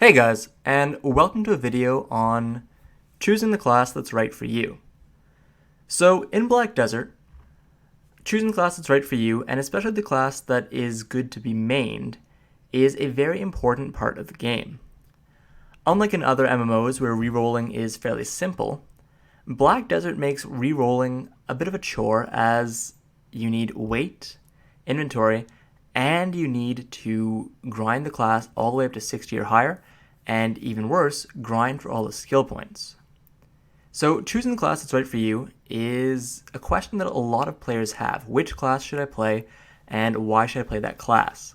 Hey guys, and welcome to a video on choosing the class that's right for you. So in Black Desert, choosing the class that's right for you, and especially the class that is good to be mained, is a very important part of the game. Unlike in other MMOs where rerolling is fairly simple, Black Desert makes rerolling a bit of a chore as you need weight, inventory, and you need to grind the class all the way up to 60 or higher, and even worse, grind for all the skill points. So choosing the class that's right for you is a question that a lot of players have. Which class should I play, and why should I play that class?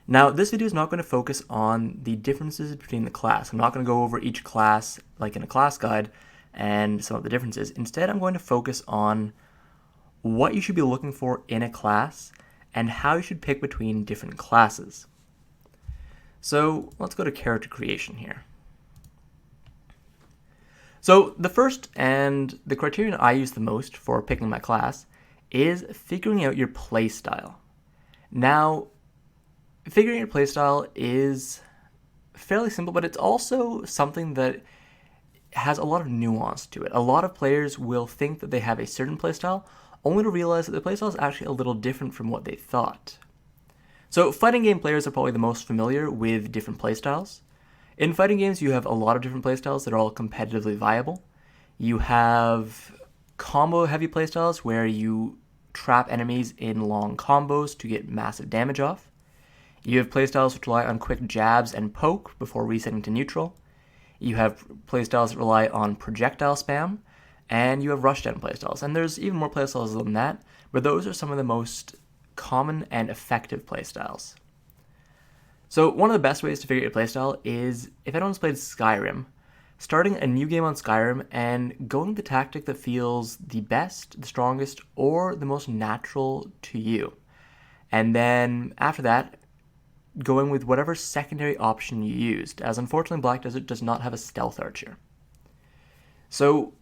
Now, this video is not going to focus on the differences between the class. I'm not going to go over each class like in a class guide and some of the differences. Instead, I'm going to focus on what you should be looking for in a class and how you should pick between different classes. So let's go to character creation here. So the first and the criterion I use the most for picking my class is figuring out your playstyle. Now, figuring out your playstyle is fairly simple, but it's also something that has a lot of nuance to it. A lot of players will think that they have a certain playstyle, only to realize that the playstyle is actually a little different from what they thought. So fighting game players are probably the most familiar with different playstyles. In fighting games, you have a lot of different playstyles that are all competitively viable. You have combo-heavy playstyles where you trap enemies in long combos to get massive damage off. You have playstyles which rely on quick jabs and poke before resetting to neutral. You have playstyles that rely on projectile spam, and you have rushdown playstyles. And there's even more playstyles than that, but those are some of the most common and effective playstyles. So one of the best ways to figure out your playstyle is, if anyone's played Skyrim, starting a new game on Skyrim and going the tactic that feels the best, the strongest, or the most natural to you. And then after that, going with whatever secondary option you used, as unfortunately Black Desert does not have a stealth archer. So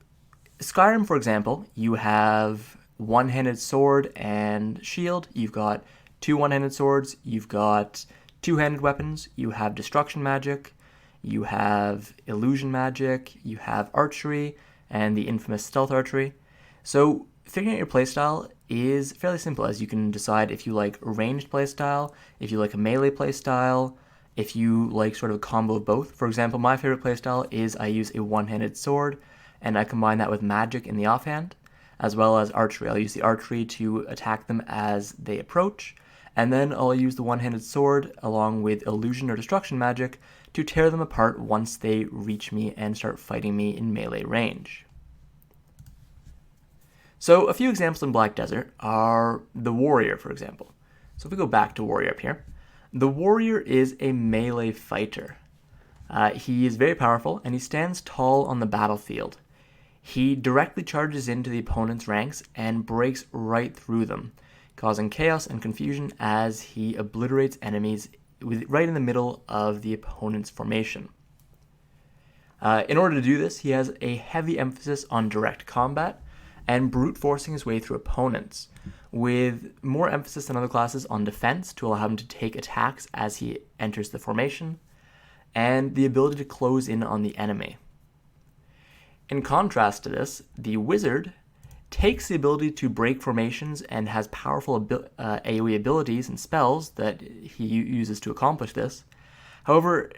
Skyrim, for example, you have one-handed sword and shield, you've got two one-handed swords, you've got two-handed weapons, you have destruction magic, you have illusion magic, you have archery, and the infamous stealth archery. So figuring out your playstyle is fairly simple, as you can decide if you like ranged playstyle, if you like a melee playstyle, if you like sort of a combo of both. For example, my favorite playstyle is I use a one-handed sword, and I combine that with magic in the offhand, as well as archery. I'll use the archery to attack them as they approach, and then I'll use the one-handed sword along with illusion or destruction magic to tear them apart once they reach me and start fighting me in melee range. So a few examples in Black Desert are the warrior, for example. So if we go back to warrior up here, the warrior is a melee fighter. He is very powerful, and he stands tall on the battlefield. He directly charges into the opponent's ranks and breaks right through them, causing chaos and confusion as he obliterates enemies right in the middle of the opponent's formation. In order to do this, he has a heavy emphasis on direct combat and brute forcing his way through opponents, with more emphasis than other classes on defense to allow him to take attacks as he enters the formation, and the ability to close in on the enemy. In contrast to this, the wizard takes the ability to break formations and has powerful AoE abilities and spells that he uses to accomplish this. However,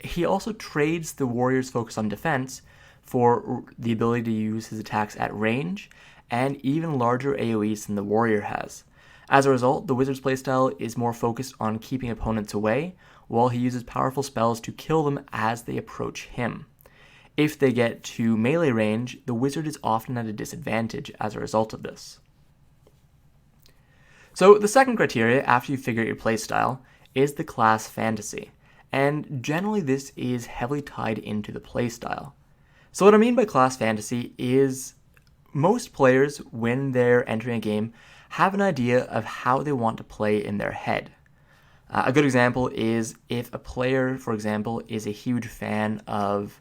he also trades the warrior's focus on defense for the ability to use his attacks at range and even larger AoEs than the warrior has. As a result, the wizard's playstyle is more focused on keeping opponents away, while he uses powerful spells to kill them as they approach him. If they get to melee range, the wizard is often at a disadvantage as a result of this. So the second criteria after you figure out your playstyle is the class fantasy, and generally this is heavily tied into the playstyle. So what I mean by class fantasy is most players, when they're entering a game, have an idea of how they want to play in their head. A good example is if a player, for example, is a huge fan of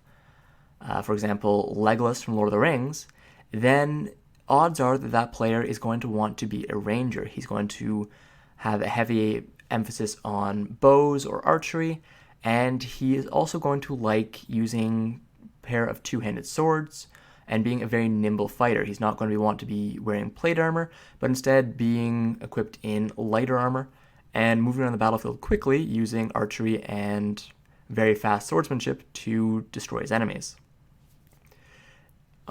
for example, Legolas from Lord of the Rings, then odds are that that player is going to want to be a ranger. He's going to have a heavy emphasis on bows or archery, and he is also going to like using a pair of two-handed swords and being a very nimble fighter. He's not going to want to be wearing plate armor, but instead being equipped in lighter armor and moving around the battlefield quickly using archery and very fast swordsmanship to destroy his enemies.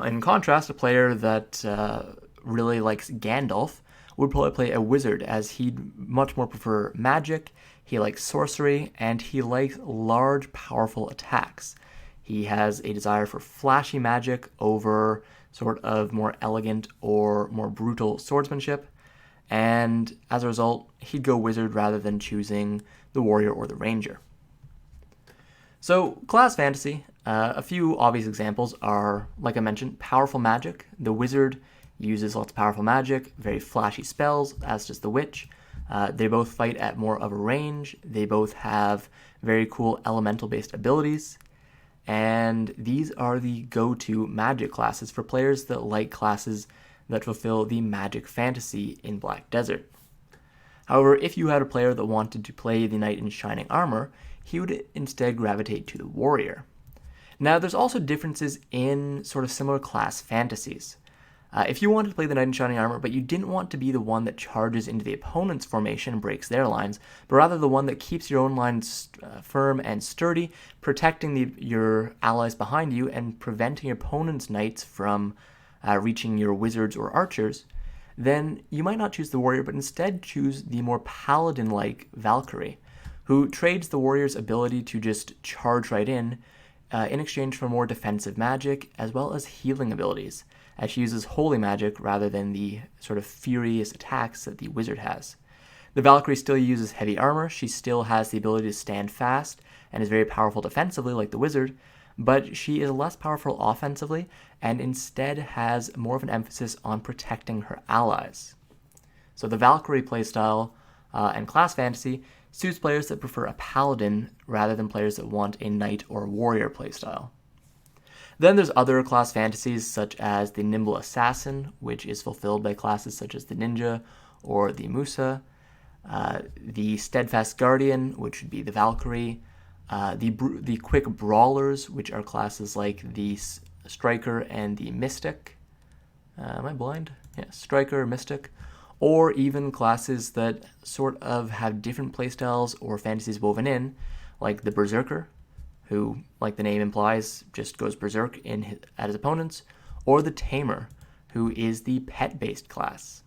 In contrast, a player that really likes Gandalf would probably play a wizard, as he'd much more prefer magic, he likes sorcery, and he likes large, powerful attacks. He has a desire for flashy magic over sort of more elegant or more brutal swordsmanship, and as a result, he'd go wizard rather than choosing the warrior or the ranger. So, class fantasy, a few obvious examples are, like I mentioned, powerful magic. The wizard uses lots of powerful magic, very flashy spells, as does the witch. They both fight at more of a range. They both have very cool elemental-based abilities. And these are the go-to magic classes for players that like classes that fulfill the magic fantasy in Black Desert. However, if you had a player that wanted to play the knight in shining armor, he would instead gravitate to the warrior. Now, there's also differences in sort of similar class fantasies. If you wanted to play the knight in shining armor, but you didn't want to be the one that charges into the opponent's formation and breaks their lines, but rather the one that keeps your own lines firm and sturdy, protecting your allies behind you and preventing your opponent's knights from reaching your wizards or archers, then you might not choose the warrior, but instead choose the more paladin-like Valkyrie, who trades the warrior's ability to just charge right in exchange for more defensive magic as well as healing abilities, as she uses holy magic rather than the sort of furious attacks that the wizard has. The Valkyrie still uses heavy armor, she still has the ability to stand fast and is very powerful defensively like the wizard, but she is less powerful offensively and instead has more of an emphasis on protecting her allies. So the Valkyrie playstyle and class fantasy suits players that prefer a paladin rather than players that want a knight or warrior playstyle. Then there's other class fantasies such as the nimble assassin, which is fulfilled by classes such as the ninja or the Musa, the steadfast guardian, which would be the Valkyrie, the quick brawlers, which are classes like the striker and the mystic. Am I blind? Yeah, striker, mystic. Or even classes that sort of have different playstyles or fantasies woven in, like the berserker, who, like the name implies, just goes berserk at his opponents, or the tamer, who is the pet-based class.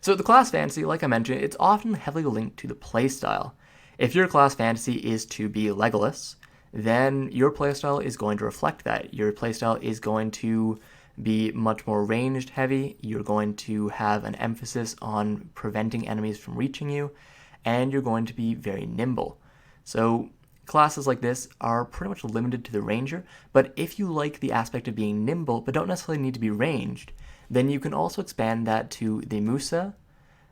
So the class fantasy, like I mentioned, it's often heavily linked to the playstyle. If your class fantasy is to be Legolas, then your playstyle is going to reflect that. Your playstyle is going to be much more ranged heavy, you're going to have an emphasis on preventing enemies from reaching you, and you're going to be very nimble. So classes like this are pretty much limited to the ranger, but if you like the aspect of being nimble but don't necessarily need to be ranged, then you can also expand that to the Musa,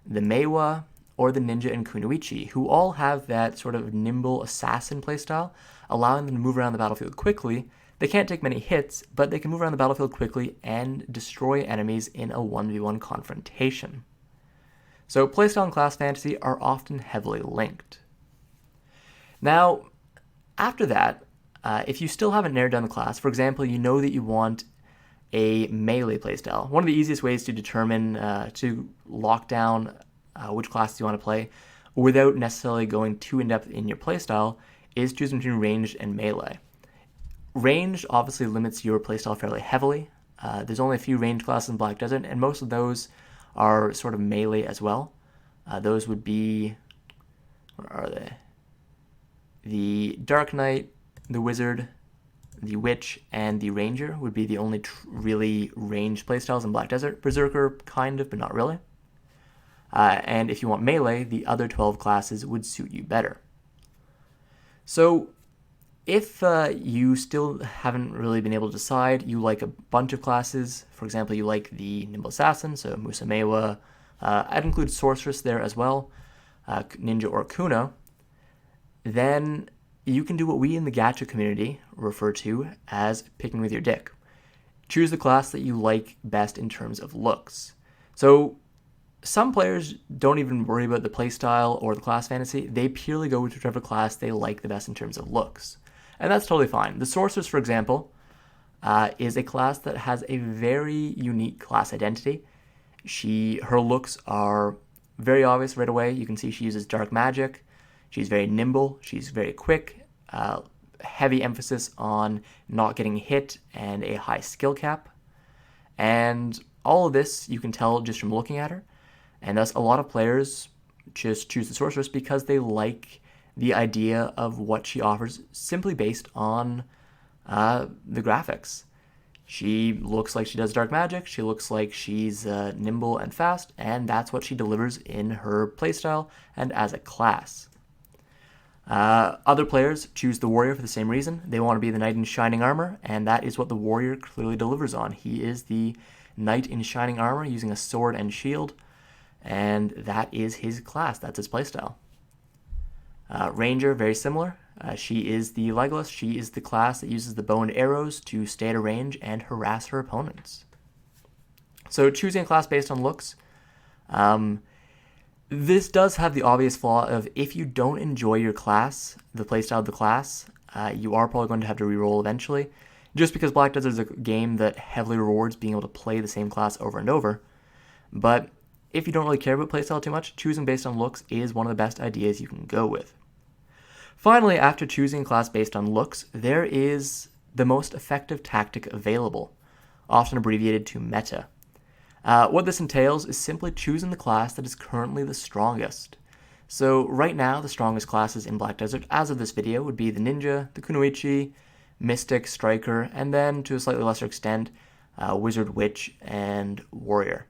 the Meiwa, or the ninja and kunoichi, who all have that sort of nimble assassin playstyle, allowing them to move around the battlefield quickly. They can't take many hits, but they can move around the battlefield quickly and destroy enemies in a 1v1 confrontation. So playstyle and class fantasy are often heavily linked. Now, after that, if you still haven't narrowed down the class, for example, you know that you want a melee playstyle. One of the easiest ways to determine, to lock down which class you want to play without necessarily going too in-depth in your playstyle is choosing between ranged and melee. Ranged obviously limits your playstyle fairly heavily. There's only a few ranged classes in Black Desert, and most of those are sort of melee as well. Those would be, where are they? The Dark Knight, the Wizard, the Witch, and the Ranger would be the only really ranged playstyles in Black Desert. Berserker, kind of, but not really. And if you want melee, the other 12 classes would suit you better. So if you still haven't really been able to decide, you like a bunch of classes, for example, you like the Nimble Assassin, so Musa Meiwa, I'd include Sorceress there as well, Ninja or Kuno, then you can do what we in the gacha community refer to as picking with your dick. Choose the class that you like best in terms of looks. So some players don't even worry about the playstyle or the class fantasy. They purely go with whichever class they like the best in terms of looks. And that's totally fine. The Sorceress, for example, is a class that has a very unique class identity. Her looks are very obvious right away. You can see she uses dark magic. She's very nimble. She's very quick. Heavy emphasis on not getting hit and a high skill cap. And all of this you can tell just from looking at her. And thus a lot of players just choose the Sorceress because they like the idea of what she offers simply based on the graphics. She looks like she does dark magic, she looks like she's nimble and fast, and that's what she delivers in her playstyle and as a class. Other players choose the Warrior for the same reason. They want to be the Knight in Shining Armor, and that is what the Warrior clearly delivers on. He is the Knight in Shining Armor using a sword and shield, and that is his class, that's his playstyle. Ranger, very similar. She is the Legolas. She is the class that uses the bow and arrows to stay at a range and harass her opponents. So choosing a class based on looks, this does have the obvious flaw of if you don't enjoy your class, the playstyle of the class, you are probably going to have to reroll eventually, just because Black Desert is a game that heavily rewards being able to play the same class over and over. But if you don't really care about playstyle too much, choosing based on looks is one of the best ideas you can go with. Finally, after choosing a class based on looks, there is the most effective tactic available, often abbreviated to meta. What this entails is simply choosing the class that is currently the strongest. So right now, the strongest classes in Black Desert, as of this video, would be the Ninja, the Kunoichi, Mystic, Striker, and then, to a slightly lesser extent, Wizard, Witch, and Warrior.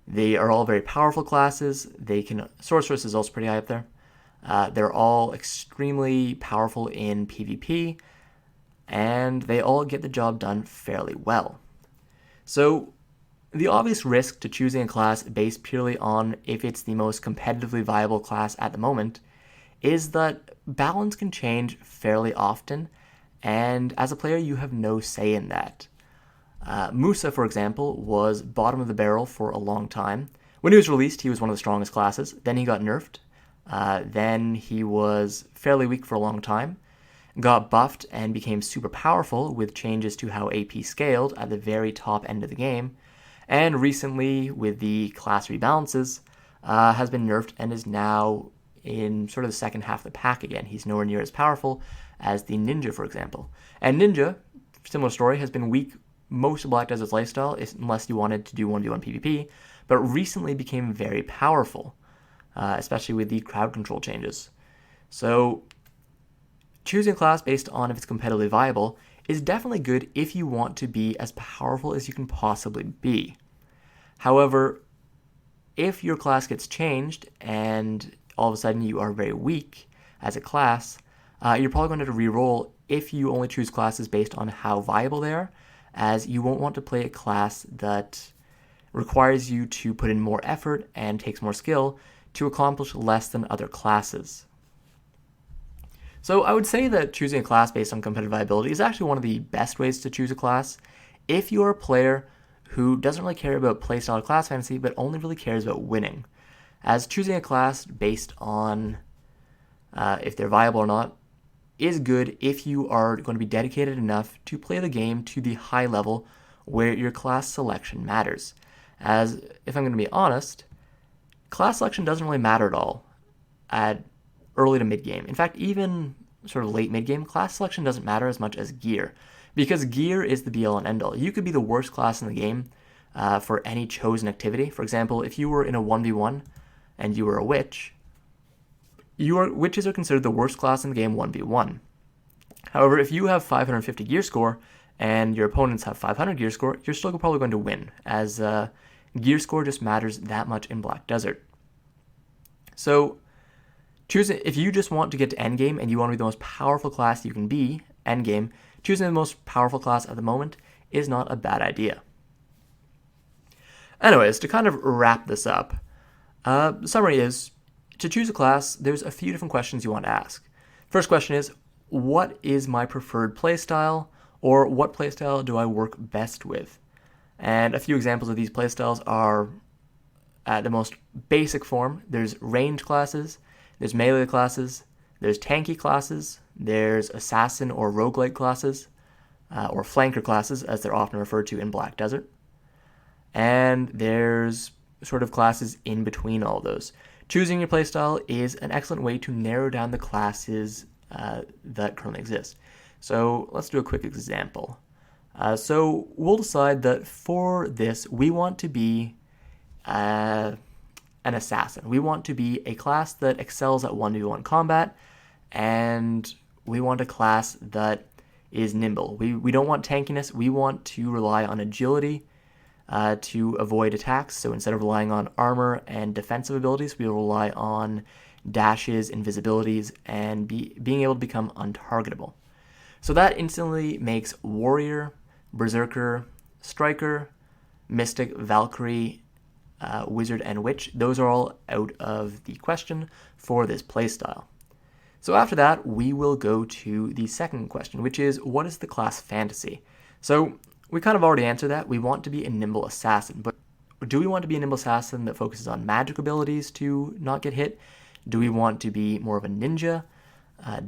They are all very powerful classes. Sorceress is also pretty high up there. They're all extremely powerful in PvP, and they all get the job done fairly well. So the obvious risk to choosing a class based purely on if it's the most competitively viable class at the moment is that balance can change fairly often, and as a player you have no say in that. Musa, for example, was bottom of the barrel for a long time. When he was released, he was one of the strongest classes. Then he got nerfed. Then he was fairly weak for a long time, got buffed and became super powerful with changes to how AP scaled at the very top end of the game, and recently, with the class rebalances, has been nerfed and is now in sort of the second half of the pack again. He's nowhere near as powerful as the Ninja, for example. And Ninja, similar story, has been weak most of Black Desert's lifestyle, unless you wanted to do 1v1 PvP, but recently became very powerful, especially with the crowd control changes. So choosing a class based on if it's competitively viable is definitely good if you want to be as powerful as you can possibly be. However, if your class gets changed and all of a sudden you are very weak as a class, you're probably going to re-roll if you only choose classes based on how viable they are, as you won't want to play a class that requires you to put in more effort and takes more skill to accomplish less than other classes. So I would say that choosing a class based on competitive viability is actually one of the best ways to choose a class if you're a player who doesn't really care about playstyle or class fantasy, but only really cares about winning. As choosing a class based on if they're viable or not is good if you are going to be dedicated enough to play the game to the high level where your class selection matters. As, if I'm going to be honest, class selection doesn't really matter at all at early to mid-game. In fact, even sort of late mid-game, class selection doesn't matter as much as gear, because gear is the be-all and end-all. You could be the worst class in the game for any chosen activity. For example, if you were in a 1v1 and you were a witch, witches are considered the worst class in the game 1v1. However, if you have 550 gear score and your opponents have 500 gear score, you're still probably going to win, as gear score just matters that much in Black Desert. So if you just want to get to endgame and you want to be the most powerful class you can be, endgame, choosing the most powerful class at the moment is not a bad idea. Anyways, to kind of wrap this up, the summary is, to choose a class, there's a few different questions you want to ask. First question is, what is my preferred playstyle, or what playstyle do I work best with? And a few examples of these playstyles are at the most basic form, there's range classes, there's melee classes, there's tanky classes, there's assassin or roguelike classes, or flanker classes, as they're often referred to in Black Desert. And there's sort of classes in between all of those. Choosing your playstyle is an excellent way to narrow down the classes that currently exist. So let's do a quick example. So we'll decide that for this, we want to be an assassin. We want to be a class that excels at 1v1 combat, and we want a class that is nimble. We don't want tankiness. We want to rely on agility to avoid attacks. So instead of relying on armor and defensive abilities, we will rely on dashes, invisibilities, and being able to become untargetable. So that instantly makes warrior, berserker, striker, mystic, valkyrie, wizard, and witch. Those are all out of the question for this playstyle. So after that, we will go to the second question, which is, what is the class fantasy? So we kind of already answered that. We want to be a nimble assassin, but do we want to be a nimble assassin that focuses on magic abilities to not get hit? Do we want to be more of a ninja?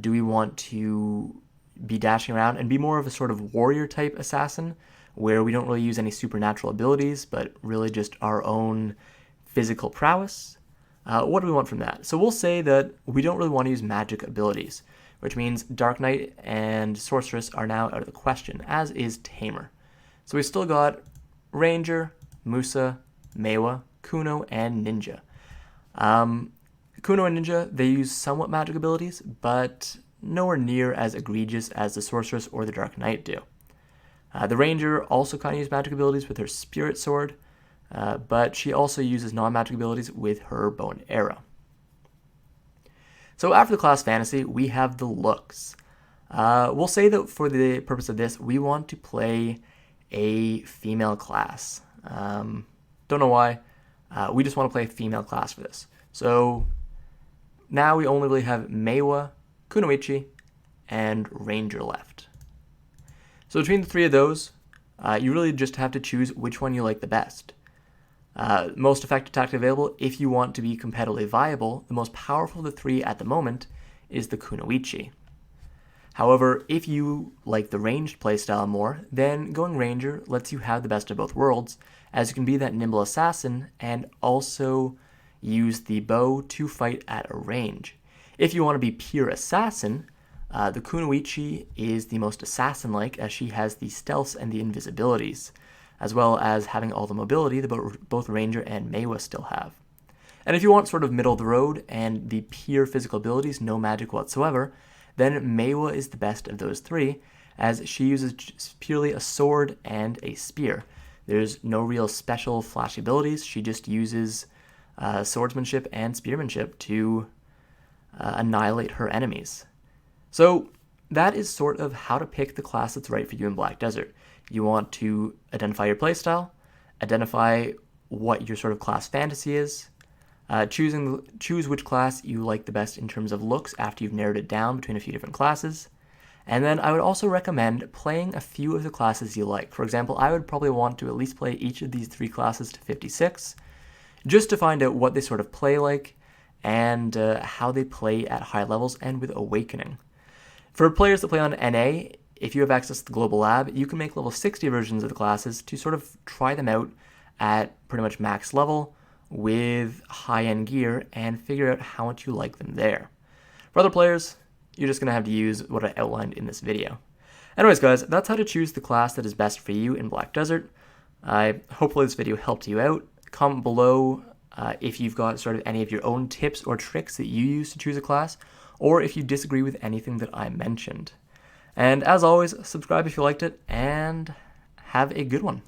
Do we want to be dashing around and be more of a sort of warrior type assassin where we don't really use any supernatural abilities, but really just our own physical prowess? What do we want from that? So we'll say that we don't really want to use magic abilities, which means Dark Knight and Sorceress are now out of the question, as is Tamer. So we've still got Ranger, Musa, Mewa, Kuno, and Ninja. Kuno and Ninja, they use somewhat magic abilities, but nowhere near as egregious as the Sorceress or the Dark Knight do. The Ranger also kind of uses magic abilities with her Spirit Sword, but she also uses non-magic abilities with her bow and arrow. So after the class fantasy, we have the looks. We'll say that for the purpose of this, we want to play a female class. Don't know why. We just want to play a female class for this. So now we only really have Mewa, Kunoichi, and Ranger left. So between the three of those, you really just have to choose which one you like the best. Most effective tactic available, if you want to be competitively viable, the most powerful of the three at the moment is the Kunoichi. However, if you like the ranged playstyle more, then going Ranger lets you have the best of both worlds, as you can be that nimble assassin and also use the bow to fight at a range. If you want to be pure assassin, the Kunoichi is the most assassin-like, as she has the stealths and the invisibilities, as well as having all the mobility that both Ranger and Mewa still have. And if you want sort of middle of the road and the pure physical abilities, no magic whatsoever, then Mewa is the best of those three, as she uses purely a sword and a spear. There's no real special flashy abilities. She just uses swordsmanship and spearmanship to annihilate her enemies. So that is sort of how to pick the class that's right for you in Black Desert. You want to identify your playstyle, identify what your sort of class fantasy is, choose which class you like the best in terms of looks after you've narrowed it down between a few different classes. And then I would also recommend playing a few of the classes you like. For example, I would probably want to at least play each of these three classes to 56, just to find out what they sort of play like and how they play at high levels and with Awakening. For players that play on NA, if you have access to the Global Lab, you can make level 60 versions of the classes to sort of try them out at pretty much max level with high-end gear and figure out how much you like them there. For other players, you're just going to have to use what I outlined in this video. Anyways, guys, that's how to choose the class that is best for you in Black Desert. Hopefully this video helped you out. Comment below if you've got sort of any of your own tips or tricks that you use to choose a class, or if you disagree with anything that I mentioned. And as always, subscribe if you liked it, and have a good one.